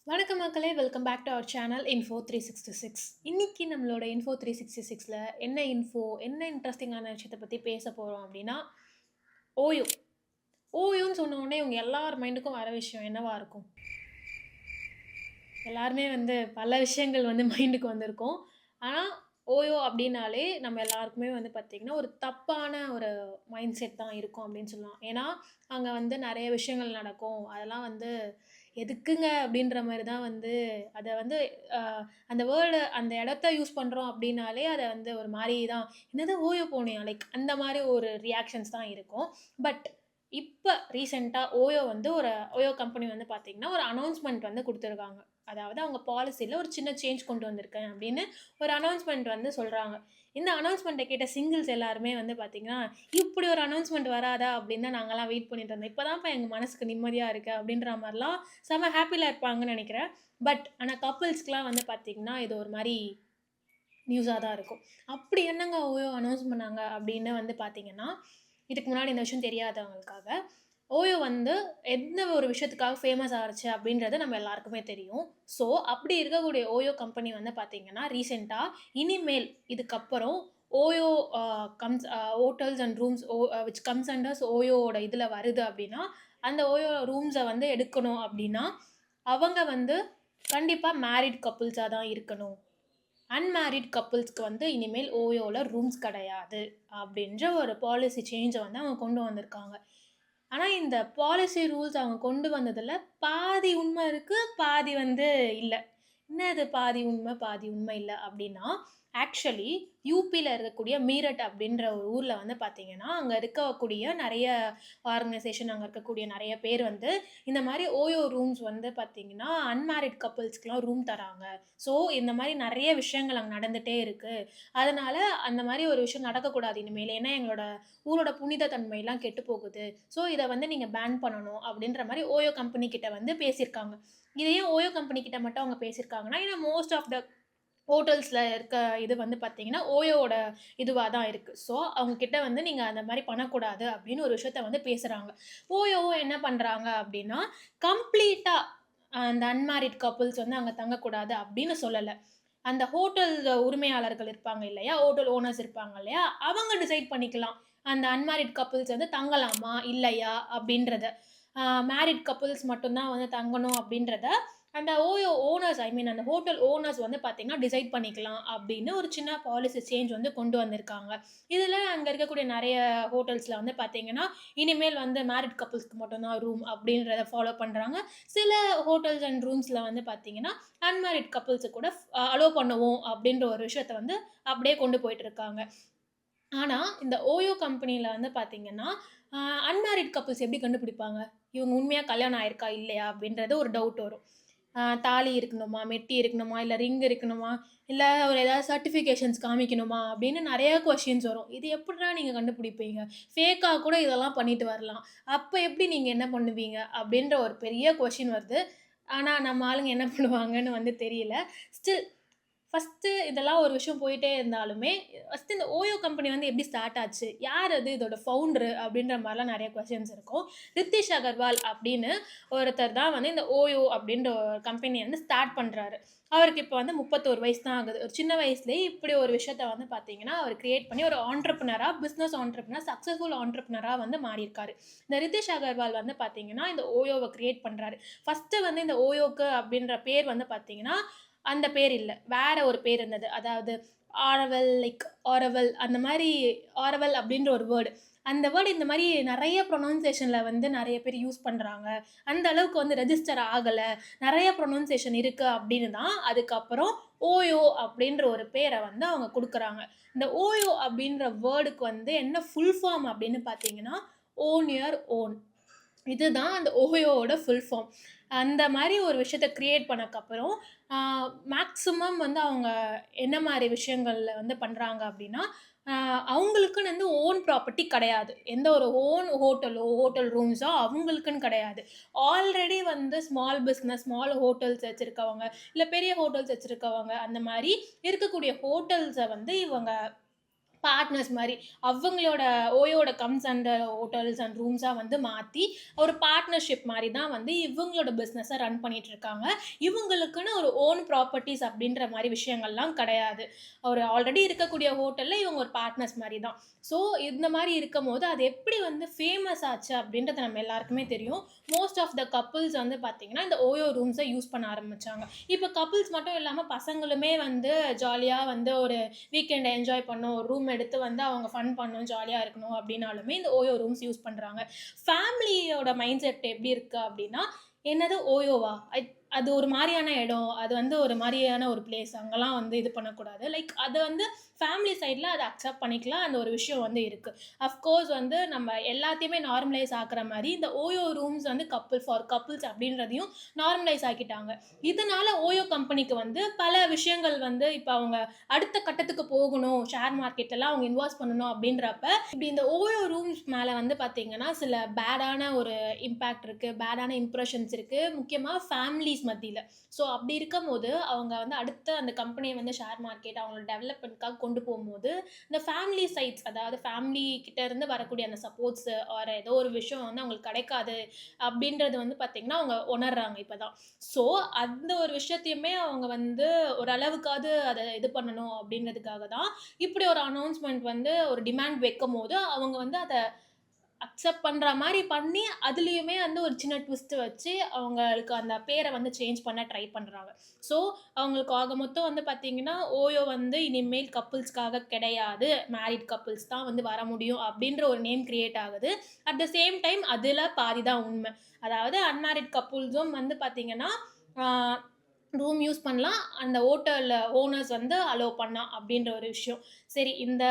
வணக்கம் மக்களே! Welcome back to our channel info 366. இன்னைக்கு நம்மளோட இன்ஃபோ 366ல என்ன இன்ட்ரஸ்டிங்கான விஷயத்த பத்தி பேச போறோம் அப்டின்னா, ஓயோ. ஓயோன்னு சொன்ன உடனே உங்க எல்லார் மைண்டுக்கும் வர விஷயம் என்னவா இருக்கும்? எல்லாருமே பல விஷயங்கள் மைண்டுக்கு வந்திருக்கும். ஆனா, ஓயோ அப்டின்னாலே நம்ம எல்லாருக்குமே பார்த்தீங்கன்னா, ஒரு தப்பான ஒரு மைண்ட் செட் தான் இருக்கும் அப்டின்னு சொல்லலாம். ஏன்னா, அங்க நெறைய விஷயங்கள் நடக்கும். அதெல்லாம் எதுக்குங்க அப்டின்ற மாரி தான் அத அ அந்த அந்த இடத்த யூஸ் பண்றோம் அப்டின்னாலே, அத ஒரு மாரி தான், "என்னது ஓயோ போனியா?" லைக் அந்த மாரி ஒரு ரியாக்ஷன்ஸ் தான் இருக்கும். பட் இப்ப ரீசென்ட்டா ஓயோ கம்பெனி பார்த்தீங்கன்னா, ஒரு அனவுன்ஸ்மென்ட் குடுத்துருக்காங்க. அதாவது அவங்க பாலிசில ஒரு சின்ன சேஞ்ச் கொண்டு வந்திருக்கேன் அப்படின்னு ஒரு அனவுன்ஸ்மென்ட் சொல்றாங்க. இந்த அனவுன்ஸ்மென்ட்ட கேட்ட சிங்கிள்ஸ் எல்லாருமே பார்த்தீங்கன்னா, "இப்படி ஒரு அனவுன்ஸ்மென்ட் வராதா?" அப்படின்னு தான் நாங்கலாம் வெயிட் பண்ணிட்டு இருந்தோம். "இப்பதான்ப்பா எங்க மனசுக்கு நிம்மதியா இருக்கு." அப்படின்ற மாரிலாம் செம்ம ஹேப்பில இருப்பாங்கன்னு நெனைக்கிறேன். ஆனா கப்பிள்ஸ்க்குலாம் பார்த்தீங்கன்னா, இது ஒரு மாரி நியூஸா தான் இருக்கும். "அப்படி என்னங்க ஓயோ அனவுன்ஸ் பண்ணாங்க?" அப்படின்னு பார்த்தீங்கன்னா, இதுக்கு முன்னாடி இந்த விஷயம் தெரியாதவங்களுக்காக, ஓயோ எந்த ஒரு விஷயத்துக்காக ஃபேமஸ் ஆச்சு அப்படின்றது நம்ம எல்லாருக்குமே தெரியும். ஸோ, அப்படி இருக்கக்கூடிய ஓயோ கம்பெனி பார்த்தீங்கன்னா, ரீசென்ட்டா இனிமேல் இதுக்கப்புறம் OYO a comes hotels and rooms which comes under ஓயோவோட இதுல வருது அப்படின்னா, அந்த ஓயோ ரூம்ஸ எடுக்கணும் அப்படின்னா, அவங்க கண்டிப்பா மேரிட் கப்பிள்ஸா தான் இருக்கணும். அன்மேரிட் கப்பிள்ஸ்க்கு இனிமேல் ஓயோல ரூம்ஸ் கிடையாது. அப்படின்ற ஒரு பாலிசி சேஞ்ச அவங்க கொண்டு வந்திருக்காங்க. ஆனா, இந்த பாலிசி ரூல்ஸ் அவங்க கொண்டு வந்ததுல பாதி உண்மை இருக்கு, பாதி இல்ல. என்னது பாதி உண்மை, பாதி உண்மை இல்ல அப்டின்னா, ஆக்சுவலி யூபில இருக்கக்கூடிய மீரட் அப்டின்ற ஒரு ஊர்ல பார்த்தீங்கன்னா, அங்க இருக்கக்கூடிய நெறைய ஆர்கனைசேஷன், அங்க இருக்கக்கூடிய நெறைய பேர் இந்த மாரி ஓயோ ரூம்ஸ் பார்த்தீங்கன்னா, அன்மேரிட் கப்பிள்ஸ்க்குலாம் ரூம் தராங்க. ஸோ, இந்த மாரி நெறைய விஷயங்கள் அங்க நடந்துட்டே இருக்கு. அதனால அந்த மாரி ஒரு விஷயம் நடக்கக்கூடாது இனிமேல். ஏன்னா, எங்களோட ஊரோட புனித தன்மைலாம் கெட்டு போகுது. ஸோ, இத நீங்க பேன் பண்ணணும் அப்டின்ற மாரி ஓயோ கம்பெனி கிட்ட பேசியிருக்காங்க. இத ஏன் ஓயோ கம்பெனி கிட்ட மட்டும் அவங்க பேசியிருக்காங்கன்னா, ஏன்னா மோஸ்ட் ஆஃப் த ஹோட்டல்ஸ்ல இருக்க இது பார்த்தீங்கன்னா, ஓயோவோட இதுவா தான் இருக்கு. ஸோ, அவங்க கிட்ட நீங்க அந்த மாரி பண்ணக்கூடாது அப்படின்னு ஒரு விஷயத்த பேசுறாங்க. ஓயோவும் என்ன பண்றாங்க அப்படின்னா, கம்ப்ளீட்டா அந்த அன்மேரிட் கப்பிள்ஸ் அங்க தங்கக்கூடாது அப்படின்னு சொல்லல. அந்த ஹோட்டல் உரிமையாளர்கள் இருப்பாங்க இல்லையா? ஹோட்டல் ஓனர்ஸ் இருப்பாங்க இல்லையா? அவங்க டிசைட் பண்ணிக்கலாம். அந்த அன்மேரிட் கப்பிள்ஸ் தங்கலாமா? இல்லையா? அப்படின்றத. மேரிட் கப்பிள்ஸ் மட்டும் தான் தங்கணும் அப்படின்றத, அந்த ஓயோ ஓனர்ஸ் அந்த ஹோட்டல் ஓனர்ஸ் பார்த்தீங்கன்னா, டிசைட் பண்ணிக்கலாம் அப்படின்னு ஒரு சின்ன பாலிசி சேஞ்ச் கொண்டு வந்திருக்காங்க. இதுல அங்க இருக்கக்கூடிய நெறைய ஹோட்டல்ஸ்ல பார்த்தீங்கன்னா, இனிமேல் மேரிட் கப்பிள்ஸ்க்கு மட்டும் தான் ரூம் அப்படின்றத ஃபாலோ பண்றாங்க. சில ஹோட்டல்ஸ் அண்ட் ரூம்ஸ்ல பார்த்தீங்கன்னா, அன்மேரிட் கப்பிள்ஸ கூட அலோவ் பண்ணுவோம் அப்படின்ற ஒரு விஷயத்த அப்படியே கொண்டு போயிட்டு இருக்காங்க. ஆனா, இந்த ஓயோ கம்பெனில பார்த்தீங்கன்னா, அ அன்மேரிட் கப்பிள்ஸ் எப்படி கண்டுபிடிப்பாங்க? இவங்க உண்மையா கல்யாணம் ஆயிருக்கா? இல்லையா? அப்படின்றது ஒரு டவுட் வரும். தாலி இருக்கணுமா? மெட்டி இருக்கணுமா? இல்ல ரிங் இருக்கணுமா? இல்ல ஒரு ஏதாவது சர்டிஃபிகேஷன்ஸ் காமிக்கணுமா? அப்படின்னு நெறைய கொஸ்டின்ஸ் வரும். இது எப்புட்றா நீங்க கண்டுபிடிப்பீங்க? ஃபேக்கா கூட இதெல்லாம் பண்ணிட்டு வரலாம். அப்ப எப்படி நீங்க என்ன பண்ணுவீங்க? அப்படின்ற ஒரு பெரிய கொஸ்டின் வருது. ஆனா, நம்ம ஆளுங்க என்ன பண்ணுவாங்கன்னு தெரியல. ஸ்டில் ஃபர்ஸ்ட்டு இதெல்லாம் ஒரு விஷயம் போயிட்டே இருந்தாலுமே, ஃபர்ஸ்ட்டு இந்த ஓயோ கம்பெனி எப்படி ஸ்டார்ட் ஆச்சு? யார் அது? இதோட ஃபவுண்டரு? அப்படின்ற மாரிலாம் நெறைய கொஸ்டின்ஸ் இருக்கும். ரித்திஷ் அகர்வால் அப்படின்னு ஒருத்தர் தான் இந்த ஓயோ அப்படின்ற ஒரு கம்பெனிய ஸ்டார்ட் பண்றாரு. அவருக்கு இப்ப 31 வயசு தான் ஆகுது. ஒரு சின்ன வயசுலயே இப்படி ஒரு விஷயத்த பார்த்தீங்கன்னா, அவர் கிரியேட் பண்ணி ஒரு ஆன்டர்பிரினரா, பிசினஸ் ஆன்டர்பிரினர், சக்சஸ்ஃபுல் ஆன்டர்பிரினரா மாறியிருக்காரு. இந்த ரித்திஷ் அகர்வால் பார்த்தீங்கன்னா, இந்த ஓயோவ கிரியேட் பண்றாரு. ஃபர்ஸ்ட்டு இந்த ஓயோக்கு அப்படின்ற பேர் பார்த்தீங்கன்னா, அந்த பேர் இல்ல. வேற ஒரு பேர் இருந்தது. அதாவது ஆரவல் ஆரவல் அந்த மாரி ஆரவல் அப்டின்ற ஒரு வேர்ட். அந்த வேர்ட் இந்த மாரி நெறைய ப்ரொனன்சியேஷன்ல நெறைய பேர் யூஸ் பண்றாங்க. அந்த அளவுக்கு ரெஜிஸ்டர் ஆகல. நெறைய ப்ரொனன்சியேஷன் இருக்கு அப்டின்னு தான் அதுக்கப்புறம் ஓயோ அப்டின்ற ஒரு பேர அவங்க குடுக்குறாங்க. இந்த ஓயோ அப்டின்ற வேர்டுக்கு என்ன ஃபுல் ஃபார்ம் அப்டின்னு பார்த்தீங்கன்னா, ஓன் யுவர் ஓன். இதுதான் அந்த ஓயோவோட ஃபுல் ஃபார்ம். அந்த மாரி ஒரு விஷயத்த கிரியேட் பண்ணக்கப்புறம், ஆ மேக்ஸிமம் அவங்க என்ன மாரி விஷயங்கள்ல பண்றாங்க அப்டின்னா, ஆ அவங்களுக்குன்னு ஓன் ப்ராப்பர்ட்டி கெடையாது. எந்த ஒரு ஓன் ஹோட்டலோ, ஹோட்டல் ரூம்ஸோ அவங்களுக்குன்னு கெடையாது. Already small business, small hotels வச்சிருக்கவங்க, இல்ல பெரிய ஹோட்டல்ஸ் வச்சிருக்கவங்க, அந்த மாரி இருக்கக்கூடிய ஹோட்டல்ஸ இவங்க பார்ட்னர்ஸ் மாரி. அவங்களோட ஓயோட கம்ஸ் அண்ட் ஹோட்டல்ஸ் அண்ட் ரூம்ஸா வந்து மாத்தி, ஒரு பார்ட்னர்ஷிப் மாரி தான் வந்து இவங்களோட பிசினஸ ரன் பண்ணிட்டுருக்காங்க. இவங்களுக்குன்னு ஒரு ஓன் ப்ராப்பர்ட்டீஸ் அப்படின்ற மாரி விஷயங்கள்லாம் கிடையாது. ஒரு ஆல்ரெடி இருக்கக்கூடிய ஹோட்டல்ல இவங்க ஒரு பார்ட்னர்ஸ் மாரி தான். ஸோ இந்த மாரி இருக்கும்போது, அது எப்படி வந்து ஃபேமஸ் ஆச்சு அப்படின்றது நம்ம எல்லாருக்குமே தெரியும். மோஸ்ட் ஆஃப் த கப்பிள்ஸ் வந்து பார்த்தீங்கன்னா, இந்த ஓயோ ரூம்ஸ யூஸ் பண்ண ஆரம்பிச்சாங்க. இப்ப கப்பிள்ஸ் மட்டும் இல்லாம பசங்களுமே வந்து ஜாலியா வந்து ஒரு வீக்கெண்ட் என்ஜாய் பண்ணணும், ஒரு ரூம் எடுத்து வந்து அவங்க ஃபன் பண்ணணும், ஜாலியா இருக்கணும் அப்டின்னாலுமே இந்த ஓயோ ரூம்ஸ் யூஸ் பண்றாங்க. ஃபேமிலியோட மைண்ட் செட் எப்டி இருக்கு அப்டின்னா, "என்னது ஓயோவா? அது ஒரு மாரியான இடம். அது வந்து ஒரு மாரியான ஒரு பிளேஸ். அங்கலாம் வந்து இது பண்ணக்கூடாது." லைக் அத வந்து ஃபேமிலி சைட்ல அத அக்செப்ட் பண்ணிக்கலாம். அந்த ஒரு விஷயம் வந்து இருக்கு. அஃப்கோர்ஸ் வந்து நம்ம எல்லாத்தையுமே நார்மலைஸ் ஆக்குற மாரி இந்த ஓயோ ரூம்ஸ் வந்து ஃபார் கப்பிள்ஸ் அப்டின்றதையும் நார்மலைஸ் ஆக்கிட்டாங்க. இதனால ஓயோ கம்பெனிக்கு வந்து பல விஷயங்கள் வந்து இப்ப அவங்க அடுத்த கட்டத்துக்கு போகணும், ஷேர் மார்க்கெட்லலாம் அவங்க இன்வெஸ்ட் பண்ணணும் அப்படின்றப்ப, இப்படி இந்த ஓயோ ரூம்ஸ் மேல வந்து பார்த்தீங்கன்னா, சில பேடான ஒரு இம்பாக்ட் இருக்கு. பேடான இம்ப்ரஷன்ஸ் இருக்கு. முக்கியமா ஃபேமிலீஸ் மத்தியில. ஸோ அப்படி இருக்கும்போது, அவங்க வந்து அடுத்த அந்த கம்பெனிய வந்து ஷேர் மார்க்கெட் அவங்களோட டெவலப்மென்ட்க்காக கொண்டு போம்போது, இந்த ஃபேமிலி சைட்ஸ் அதாவது ஃபேமிலி கிட்ட இருந்து வரக்கூடிய அந்த சப்போர்ட்ஸ் ஆர் ஏதோ ஒரு விஷயம் வந்து அவங்களுக்கு கிடைக்காது அப்படின்றது வந்து பார்த்தீங்கன்னா, அவங்க உணர்றாங்க இப்ப தான். ஸோ அந்த ஒரு விஷயத்தையுமே அவங்க வந்து ஓரளவுக்காவது அத இது பண்ணணும் அப்படின்றதுக்காக தான், இப்படி ஒரு அனவுன்ஸ்மென்ட் வந்து ஒரு டிமாண்ட் வைக்கும்போது, அவங்க வந்து அத அக்செப்ட் பண்ற மாரி பண்ணி, அதுலயுமே வந்து ஒரு சின்ன ட்விஸ்ட் வச்சு, அவங்களுக்கு அந்த பேர வந்து சேஞ்ச் பண்ண ட்ரை பண்றாங்க. ஸோ, அவங்களுக்கு ஆக மொத்தம் வந்து பார்த்தீங்கன்னா, ஓயோ வந்து இனிமேல் கப்பிள்ஸ்க்காக கிடையாது. மேரிட் கப்பிள்ஸ் தான் வந்து வர முடியும் அப்படின்ற ஒரு நேம் கிரியேட் ஆகுது. அட் த சேம் டைம் அதுல பாதி தான் உண்ம. அதாவது அன்மேரிட் கப்பிள்ஸும் வந்து பார்த்தீங்கன்னா, ஆ ரூம் யூஸ் பண்ணலாம். அந்த ஹோட்டல் ஓனர்ஸ் வந்து அலோவ் பண்ணலாம் அப்டின்ற ஒரு விஷயம். சரி இந்த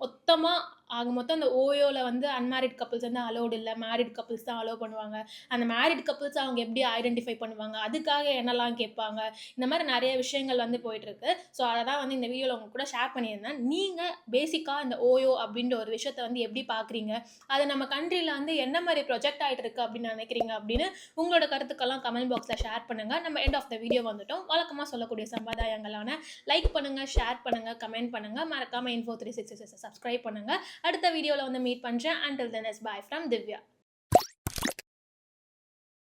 மொத்தமா ஆக மொத்தம் அந்த ஓயோல வந்து அன்மேரிட் கப்பிள்ஸ் வந்து அலோவ்ட் இல்ல. மேரிட் கப்பிள்ஸ் தான் அலோவ் பண்ணுவாங்க. அந்த மேரிட் கப்பிள்ஸ அவங்க எப்படி ஐடென்டிஃபை பண்ணுவாங்க? அதுக்காக என்னலாம் கேட்பாங்க? இந்த மாரி நெறைய விஷயங்கள் வந்து போயிட்டுருக்கு. ஸோ அத தான் வந்து இந்த வீடியோல உங்க கூட ஷேர் பண்ணியிருந்தேன். நீங்க பேசிக்கா இந்த ஓயோ அப்டின்ற ஒரு விஷயத்த வந்து எப்படி பார்க்குறீங்க? அது நம்ம கண்ட்ரில வந்து என்ன மாரி ப்ரொஜெக்ட் ஆயிட்டு இருக்கு அப்டின்னு நெனைக்கிறீங்க அப்டின்னு உங்களோட கருத்துக்கள்லாம் கமெண்ட் பாக்ஸ்ல ஷேர் பண்ணுங்க. நம்ம எண்ட் ஆஃப் த வீடியோ வந்துட்டோம். வழக்கமா சொல்லக்கூடிய சம்பிரதாயங்களான லைக் பண்ணுங்க, ஷேர் பண்ணுங்க, கமெண்ட் பண்ணுங்க. மறக்காம Info 360 சப்ஸ்கிரைப் பண்ணுங்க. அடுத்த வீடியோல வந்து மீட் பண்றேன். Until then is bye from Divya.